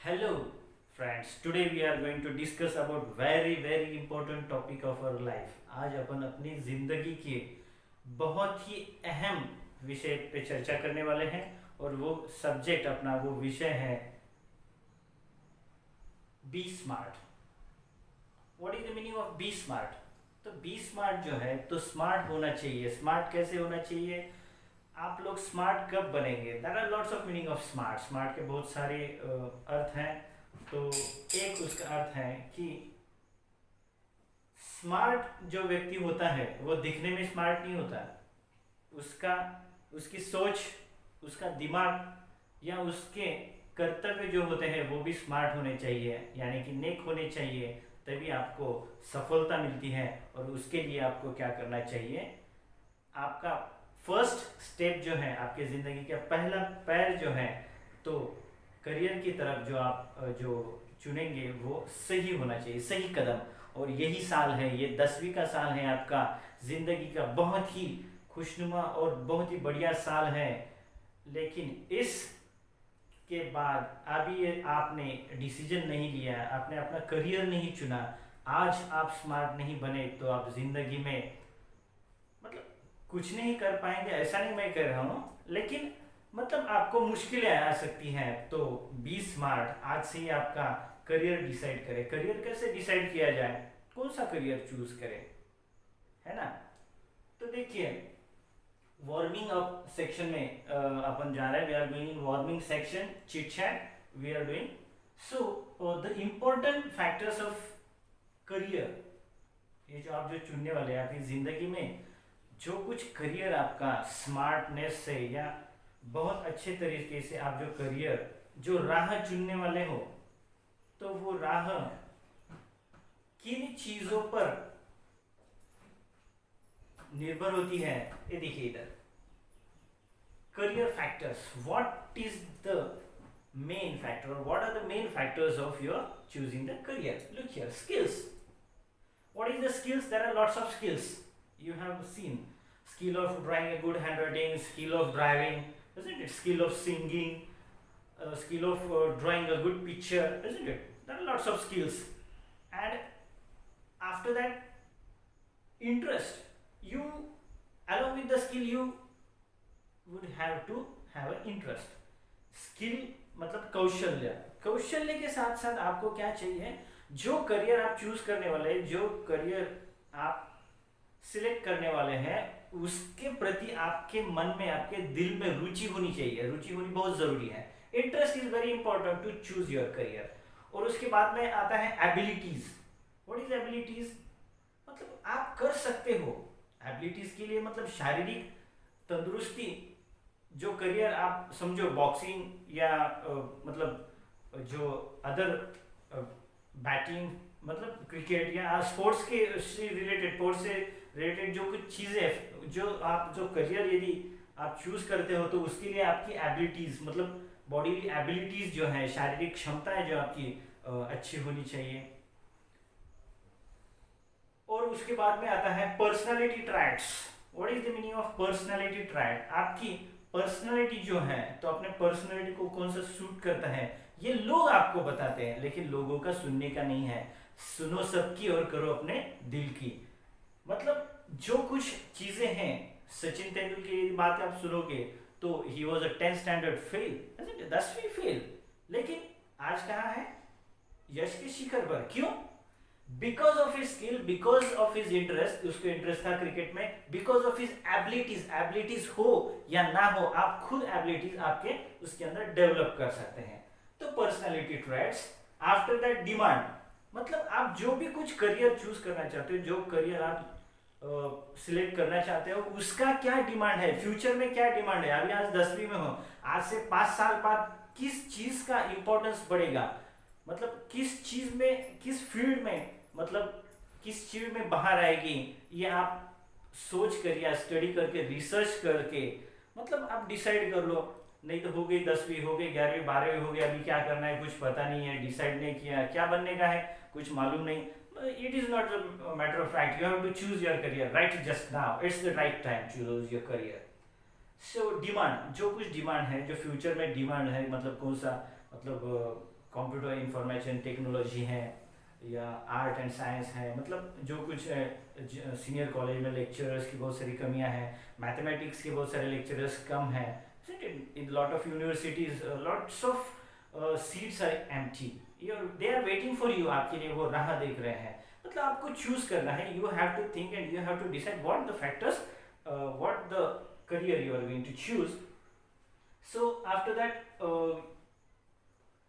Hello friends, today we are going to discuss about very important topic of our life. आज अपन अपनी जिंदगी के बहुत ही अहम विषय पे चर्चा करने वाले हैं और वो सब्जेक्ट अपना वो विषय है be smart. What is the meaning of be smart? तो बी स्मार्ट जो है तो स्मार्ट होना चाहिए. स्मार्ट कैसे होना चाहिए? आप लोग स्मार्ट कब बनेंगे? There are lots of meaning of smart. Smart के बहुत सारे अर्थ हैं. तो एक उसका अर्थ है कि स्मार्ट जो व्यक्ति होता है वो दिखने में स्मार्ट नहीं होता. उसका उसकी सोच, उसका दिमाग या उसके कर्तव्य जो होते हैं वो भी स्मार्ट होने चाहिए, यानी कि नेक होने चाहिए. तभी आपको सफलता मिलती है. और उसके लिए आपको क्या करना चाहिए? आपका फर्स्ट स्टेप जो है, आपके ज़िंदगी का पहला पैर जो है, तो करियर की तरफ जो आप जो चुनेंगे वो सही होना चाहिए, सही कदम. और यही साल है, ये 10वीं का साल है आपका ज़िंदगी का. बहुत ही खुशनुमा और बहुत ही बढ़िया साल है. लेकिन इस के बाद अभी ये आपने डिसीजन नहीं लिया, आपने अपना करियर नहीं चुना, आज आप स्मार्ट नहीं बने, तो आप ज़िंदगी में मतलब कुछ नहीं कर पाएंगे. ऐसा नहीं मैं कह रहा हूँ, लेकिन मतलब आपको मुश्किलें आ सकती हैं. तो बी स्मार्ट. आज से ही आपका करियर डिसाइड करें. करियर कैसे डिसाइड किया जाए, कौन सा करियर चूज करें, है ना? तो देखिए, वार्मिंग अप सेक्शन में अपन जा रहे हैं. We are doing warming section, chit chat we are doing. So the important factors of career, ये जो आप जो चुनने वाले हैं अपनी जिंदगी में, जो कुछ करियर आपका स्मार्टनेस से या बहुत अच्छे तरीके से आप जो करियर जो राह चुनने वाले हो, तो वो राह किन चीजों पर निर्भर होती है. ये देखिए इधर, career factors. What is the main factor, और what are the main factors of your choosing the career? Look here, skills. What is the skills? There are lots of skills. You have seen skill of drawing a good handwriting, skill of driving, isn't it? Skill of singing, skill of drawing a good picture, isn't it? There are lots of skills. And after that, interest. You, along with the skill, you would have to have an interest. Skill मतलब कौशल्य. कौशल्य के साथ साथ आपको क्या चाहिए? जो करियर आप चूज करने वाले हैं, जो करियर आप सिलेक्ट करने वाले हैं, उसके प्रति आपके मन में, आपके दिल में रुचि होनी चाहिए. रुचि होनी बहुत जरूरी है. Interest is very important to choose your career. और उसके बाद में आता है एबिलिटीज. What is abilities? मतलब आप कर सकते हो. एबिलिटीज के लिए मतलब शारीरिक तंदुरुस्ती. जो करियर आप समझो बॉक्सिंग या मतलब जो अदर बैटिंग, मतलब क्रिकेट या स्पोर्ट्स के से रिलेटेड, स्पोर्ट्स से रिलेटेड जो कुछ चीज़ें, जो आप जो करियर यदि आप चूज करते हो, तो उसके लिए आपकी एबिलिटीज मतलब बॉडी एबिलिटीज जो है, शारीरिक क्षमताएं जो आपकी अच्छी होनी चाहिए. और उसके बाद में आता है personality traits. What is the meaning of personality trait? आपकी पर्सनालिटी जो है, तो अपने पर्सनालिटी को कौन सा सूट करता है, ये लोग आपको बताते हैं, लेकिन लोगों का सुनने का नहीं है. सुनो सबकी और करो अपने दिल की. मतलब जो कुछ चीजें हैं, सचिन तेंदुलकर की बात आप सुनोगे तो he was a 10th standard fail, 10वीं फेल, लेकिन आज कहाँ है? यश के शिखर पर. क्यों? Because of his skill, because of his interest. उसको इंटरेस्ट था क्रिकेट में. Because of his abilities. Abilities हो या ना हो, आप खुद एबिलिटीज आपके उसके अंदर डेवलप कर सकते हैं. तो personality traits. After that demand. मतलब आप जो भी कुछ करियर चूज करना चाहते हो, जो करियर आप सिलेक्ट करना चाहते हो, उसका क्या डिमांड है, फ्यूचर में क्या डिमांड है. अभी आज 10वीं में हो, आज से 5 साल बाद किस चीज का इंपॉर्टेंस बढ़ेगा, मतलब किस चीज में, किस फील्ड में, मतलब किस चीज में बाहर आएगी, ये आप सोच कर या स्टडी करके, रिसर्च करके मतलब आप डिसाइड कर लो. नहीं तो हो गई 10वीं, हो गई 11वीं, 12वीं हो गई, अभी क्या करना है कुछ पता नहीं है, डिसाइड नहीं किया, क्या बनने का है कुछ मालूम नहीं. It is not a matter of fact. You have to choose your career right just now. It's the right time to choose your career. So demand, जो कुछ डिमांड है, जो फ्यूचर में डिमांड है, मतलब कौन सा, मतलब कंप्यूटर इंफॉर्मेशन टेक्नोलॉजी है या आर्ट एंड साइंस है, मतलब जो कुछ सीनियर कॉलेज में लेक्चरर्स की बहुत सारी कमियां हैं, मैथमेटिक्स के बहुत सारे लेक्चरर्स कम हैं, in lot of universities lots of seats are empty, they are waiting for you, आपके लिए वो राह देख रहे हैं। मतलब आपको चूज करना है, you have to think and you have to decide what the factors, what the career you are going to choose. So after that,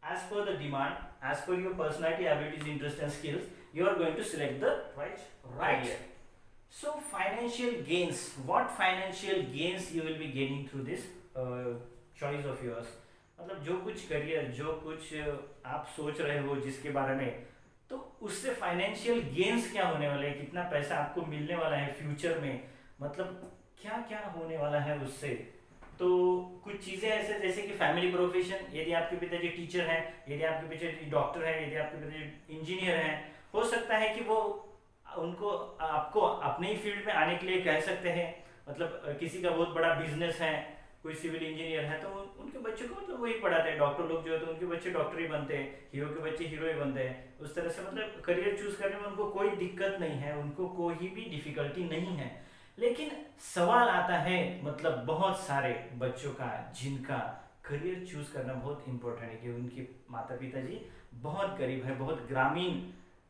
as per the demand, as per your personality, abilities, interests and skills, you are going to select the right career. So financial gains, what financial gains you will be gaining through this choice of yours, मतलब जो कुछ career, जो कुछ आप सोच रहे हो जिसके बारे में, तो उससे फाइनेंशियल गेन्स क्या होने वाले हैं, कितना पैसा आपको मिलने वाला है फ्यूचर में, मतलब क्या क्या होने वाला है उससे। तो कुछ चीज़ें ऐसे जैसे कि फैमिली प्रोफेशन, यदि आपके पिताजी टीचर हैं, यदि आपके पिताजी डॉक्टर हैं, यदि आपके पिताजी इंजीनियर हैं, हो सकता है कि वो उनको आपको अपने ही फील्ड में आने के लिए कह सकते हैं। मतलब किसी का बहुत बड़ा बिजनेस है, कोई सिविल इंजीनियर है, तो उनके बच्चों को मतलब वही पढ़ाते हैं। डॉक्टर लोग जो है तो उनके बच्चे डॉक्टर ही बनते हैं, हीरो के बच्चे हीरो ही बनते हैं। उस तरह से मतलब करियर चूज करने में उनको कोई दिक्कत नहीं है, उनको कोई भी डिफिकल्टी नहीं है। लेकिन सवाल आता है मतलब बहुत सारे बच्चों का जिनका करियर चूज करना बहुत इंपॉर्टेंट है, कि उनके माता पिता जी बहुत गरीब है, बहुत ग्रामीण,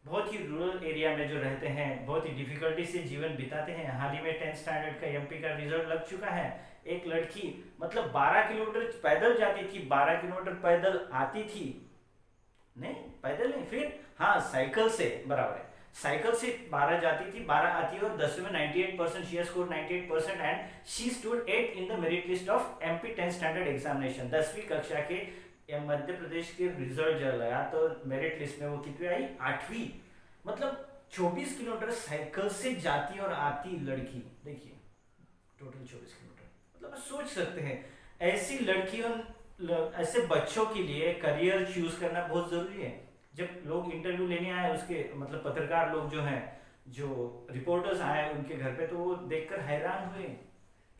बहुत ही रूरल एरिया में जो रहते हैं, बहुत ही डिफिकल्टी से जीवन बिताते हैं। हाल ही में 10th स्टैंडर्ड का एमपी का रिजल्ट लग चुका है। एक लड़की मतलब 12 किलोमीटर पैदल जाती थी, 12 किलोमीटर पैदल आती थी, नहीं पैदल नहीं, फिर हाँ साइकिल से, बराबर है, साइकिल से 12 जाती थी, 12 आती है, और 10वीं में 98%, she score 98% and she stood 8 in the merit list of MP 10th standard examination. 10वीं कक्षा के मध्य प्रदेश के रिजल्ट जब लगा तो मेरिट लिस्ट में वो कितनी आई, 8वीं। मतलब 24 किलोमीटर साइकिल से जाती और आती लड़की, देखिए टोटल 24 किलोमीटर। मतलब सोच सकते हैं ऐसी लड़कियों, ऐसे बच्चों के लिए करियर चूज करना बहुत जरूरी है। जब लोग इंटरव्यू लेने आए, उसके मतलब पत्रकार लोग जो हैं, जो रिपोर्टर्स आए उनके घर पे, तो वो देखकर हैरान हुए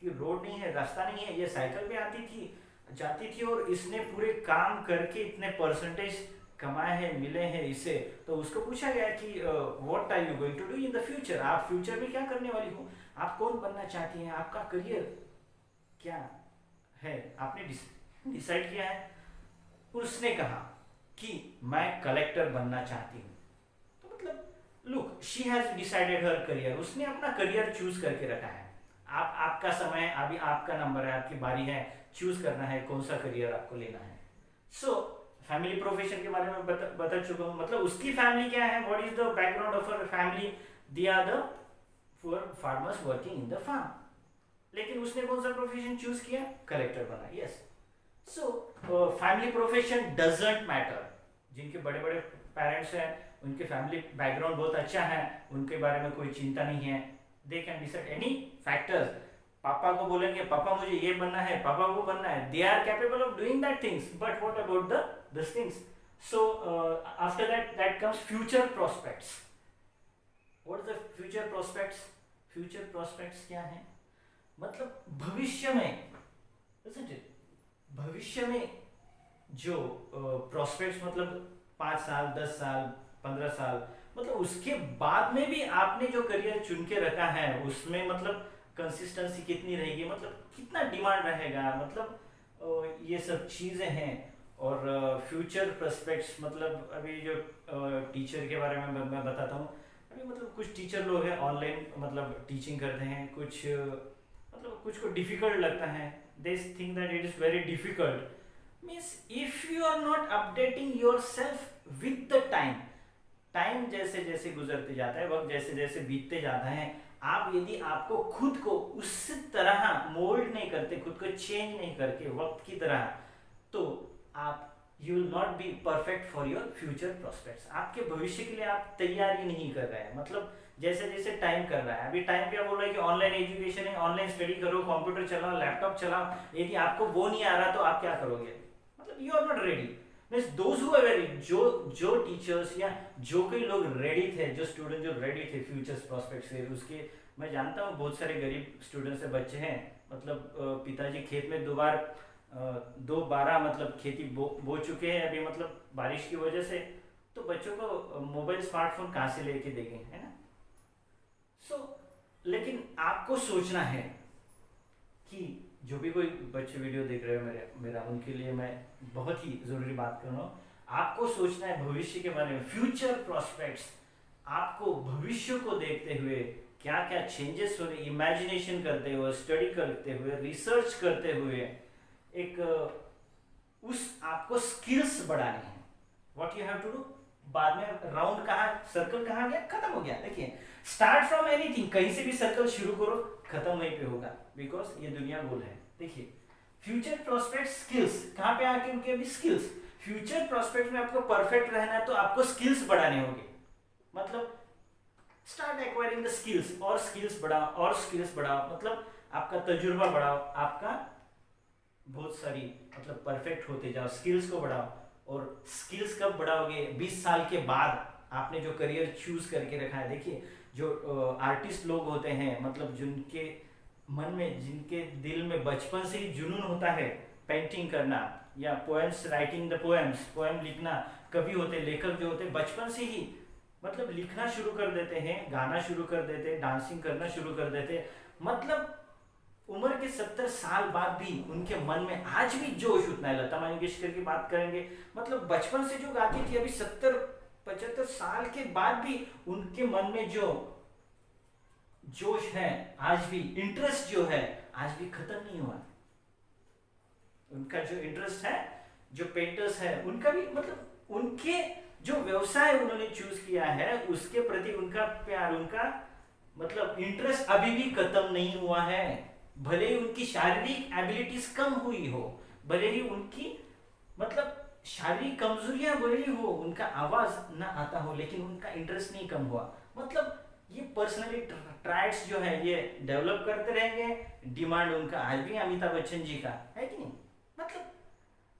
कि रोड नहीं है, रास्ता नहीं है, ये साइकिल पे आती थी, जाती थी, और इसने पूरे काम करके इतने परसेंटेज कमाए हैं, मिले हैं इसे। तो उसको पूछा गया कि what are you going to do in the future, आप फ्यूचर में क्या करने वाली हो, आप कौन बनना चाहती हैं, आपका करियर क्या है, आपने डिसाइड किया है। उसने कहा कि मैं कलेक्टर बनना चाहती हूँ। तो मतलब look, she has decided her career, उसने अपना करियर चूज करके रखा है। आपका समय, अभी आपका नंबर है, आपकी बारी है, चूज करना है कौन सा करियर आपको लेना है। सो फैमिली प्रोफेशन के बारे में बता चुका हूँ, मतलब उसकी फैमिली क्या है, what is the background of her family, they are the poor farmers working in the farm. लेकिन उसने कौन सा प्रोफेशन चूज किया, कलेक्टर बना, yes. So family profession doesn't matter. जिनके बड़े बड़े पेरेंट्स हैं, उनके फैमिली बैकग्राउंड बहुत अच्छा है, उनके बारे में कोई चिंता नहीं है, they can decide any factors. पापा को बोलेंगे पापा मुझे ये बनना है, पापा को बनना है, they are capable of doing that things, but what about this things. So after that comes future prospects. What is the future prospects? Future prospects क्या है, मतलब भविष्य में, भविष्य में जो प्रोस्पेक्ट्स, मतलब 5 साल 10 साल 15 साल, मतलब उसके बाद में भी आपने जो करियर चुन के रखा है उसमें मतलब कंसिस्टेंसी कितनी रहेगी, मतलब कितना डिमांड रहेगा, मतलब ये सब चीज़ें हैं। और फ्यूचर प्रोस्पेक्ट्स, मतलब अभी जो टीचर के बारे में मैं बताता हूँ। अभी मतलब कुछ टीचर लोग हैं ऑनलाइन मतलब टीचिंग करते हैं, कुछ मतलब कुछ को डिफिकल्ट लगता है, they think that it is very difficult. Means if you are not updating yourself with the time जैसे जैसे गुजरते जाता है, वक्त जैसे जैसे बीतते जाता है, आप यदि आपको खुद को उस तरह मोल्ड नहीं करते, खुद को चेंज नहीं करके वक्त की तरह, तो आप you will not be perfect for your future prospects. आपके भविष्य के लिए आप तैयारी नहीं कर रहे हैं, मतलब जैसे जैसे टाइम कर रहा है। अभी टाइम क्या बोल रहा है कि ऑनलाइन एजुकेशन है, ऑनलाइन स्टडी करो, कंप्यूटर चलाओ, लैपटॉप चलाओ। यदि आपको वो नहीं आ रहा तो आप क्या करोगे, मतलब you are not ready. Means those who are ready, जो टीचर्स या जो कोई लोग रेडी थे, जो स्टूडेंट जो रेडी थे फ्यूचर प्रोस्पेक्ट से, उसके मैं जानता हूँ बहुत सारे गरीब स्टूडेंट्स से बच्चे हैं, मतलब पिताजी खेत में 2 बार 2-12 मतलब खेती बो चुके हैं अभी, मतलब बारिश की वजह से, तो बच्चों को मोबाइल स्मार्टफोन कहाँ से लेके देंगे, है ना। सो लेकिन आपको सोचना है कि जो भी कोई बच्चे वीडियो देख रहे हो मेरा उनके लिए मैं बहुत ही ज़रूरी बात कर रहा हूँ। आपको सोचना है भविष्य के बारे में, फ्यूचर प्रोस्पेक्ट्स। आपको भविष्य को देखते हुए क्या क्या चेंजेस हो रहे, इमेजिनेशन करते हुए, स्टडी करते हुए, रिसर्च करते हुए, एक उस आपको स्किल्स बढ़ानी है। What you have to do. बाद में राउंड कहाँ, सर्कल कहाँ गया, खत्म हो गया। देखिए, स्टार्ट फ्रॉम एनीथिंग, कहीं से भी सर्कल शुरू करो, खत्म वहीं पे होगा, बिकॉज ये दुनिया गोल है। देखिए, फ्यूचर प्रोस्पेक्ट स्किल्स, कहाँ पे आके उनके अभी स्किल्स। फ्यूचर प्रोस्पेक्ट में आपको परफेक्ट रहना है तो आपको स्किल्स बढ़ाने होंगे। मतलब स्टार्ट एक्वायरिंग द स्किल्स, और स्किल्स बढ़ाओ और स्किल्स बढ़ाओ, मतलब आपका तजुर्बा बढ़ाओ, आपका बहुत सारी मतलब परफेक्ट होते जाओ, स्किल्स को बढ़ाओ। और स्किल्स कब बढ़ाओगे, 20 साल के बाद आपने जो करियर चूज करके रखा है। देखिए, जो आर्टिस्ट लोग होते हैं, मतलब जिनके मन में, जिनके दिल में बचपन से ही जुनून होता है पेंटिंग करना या poems, writing the poems, poem लिखना, कवि होते, लेखक जो होते, बचपन से ही मतलब लिखना शुरू कर देते हैं, गाना शुरू कर देते हैं, डांसिंग करना शुरू कर देते हैं। मतलब उम्र के 70 साल बाद भी उनके मन में आज भी जोश उतना है। लता मंगेशकर की बात करेंगे, मतलब बचपन से जो गाती थी, अभी 70-75 साल के बाद भी उनके मन में जो जोश है, आज भी इंटरेस्ट जो है, आज भी खत्म नहीं हुआ। उनका जो इंटरेस्ट है, जो पेंटर्स है, उनका भी मतलब उनके जो व्यवसाय उन्होंने चूज किया है उसके प्रति उनका प्यार, उनका मतलब इंटरेस्ट अभी भी खत्म नहीं हुआ है। भले ही उनकी शारीरिक एबिलिटीज कम हुई हो, भले ही उनकी मतलब शारीरिक कमजोरियां भले ही हो, उनका आवाज ना आता हो, लेकिन उनका इंटरेस्ट नहीं कम हुआ। मतलब ये पर्सनैलिटी ट्राइट्स जो है ये डेवलप करते रहेंगे। डिमांड उनका आज भी अमिताभ बच्चन जी का है कि नहीं, मतलब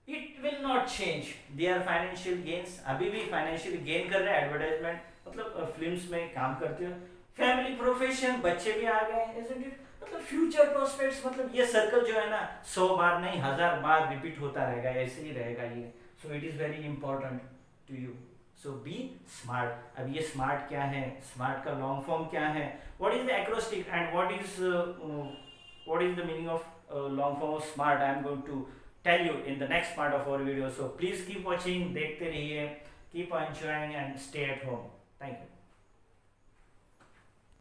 it will not change their financial gains. अभी भी फाइनेंशियल गेन कर रहे हैं, एडवर्टाइजमेंट मतलब फिल्म्स में काम करते हो, फैमिली, प्रोफेशन, बच्चे भी आ गए, इजंट इट। मतलब फ्यूचर प्रोस्पेक्ट्स, मतलब ये सर्कल जो है ना 100 बार नहीं 1000 बार रिपीट होता रहेगा, ऐसे ही रहेगा ये। So it is very important to you, so be smart. अब ये स्मार्ट क्या है, स्मार्ट का लॉन्ग फॉर्म क्या है, what is the acrostic and what is the meaning of long form of smart, I am going to tell you in the next part of our video. So please keep watching, देखते रहिए, keep on enjoying and stay at home. Thank you.